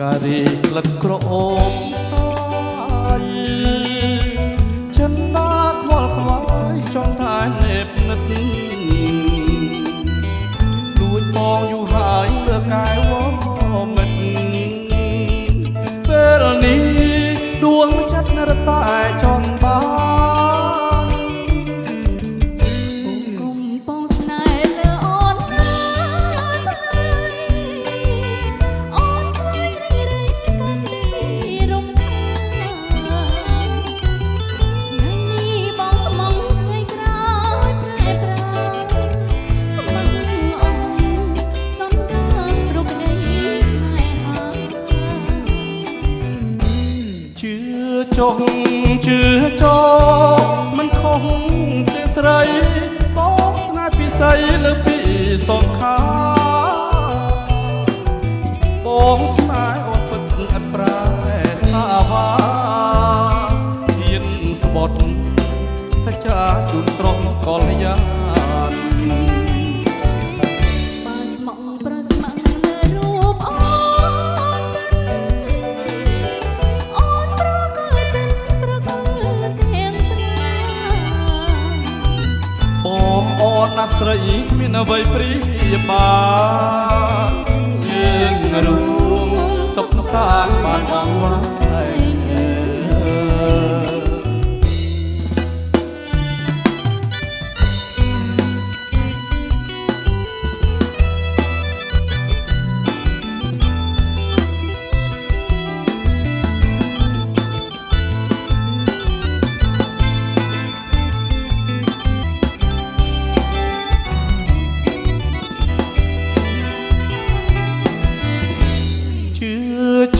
ការេក្លិតក្រអូបសាយចិនដាខ្វល់ខ្វាយចង់ថានេបនិតលួចបងយូរហើយលើកាយវមិតពេលនេះដួងចិត្តនរតែចង់បានគុំបងស្នេហ៍លើអូនណាអូនខ្លាចរីរៃកាត់រីរំខានថ្ងៃនេះបងស្មងថ្ងៃក្រោយប្រែប្រែកំបាំងអូនសំដៅរុកដីស្នេហាជឿចុះជឿចោមិនខុសទេស្រីបងស្នេហ៍ពិសីលើពីសងខាបងស្នេហ៍អូនពិតអត់ប្រែសាវាហ៊ានស្បត់សច្ចាជូនស្រស់កលយានបើស្មងប្រស្មងលើរូបអូនអូនប្រកល់ចិត្តប្រកល់ទាំងប្រាបងអូនណាស់ស្រីគ្មានអ្វីព្រាបានយើងរួមសុខសាន្តបានអង្វាយ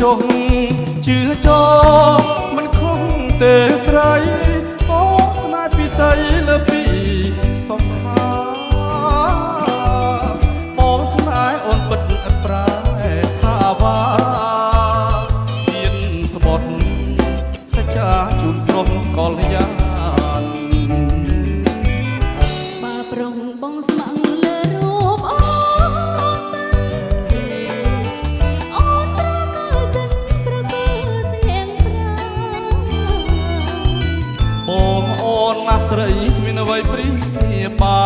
ចុះជឿចោមិនខុសទេស្រីបងស្នេហ៍ពិសីលើពីសងខាបងស្នេហ៍អូនពិតអត់ប្រែសាវាហ៊ានស្បត់សច្ចាជូនស្រស់កលយានបើប្រុងបងស្មងលើរូបអូនអូនប្រកល់ចិត្តប្រកល់ទាំងប្រាបងអូនណាស់ស្រីគ្មានអ្វីព្រាបា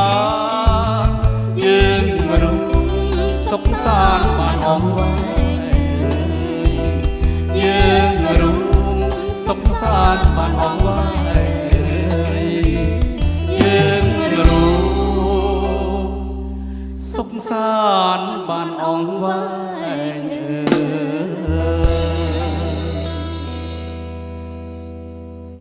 នយើងរួមសុខសាន្តបានអង្វាយយើងរួមសុខសាន្តបានអង្វាយយើងរួមសុខសាន្តបានអង្វាយ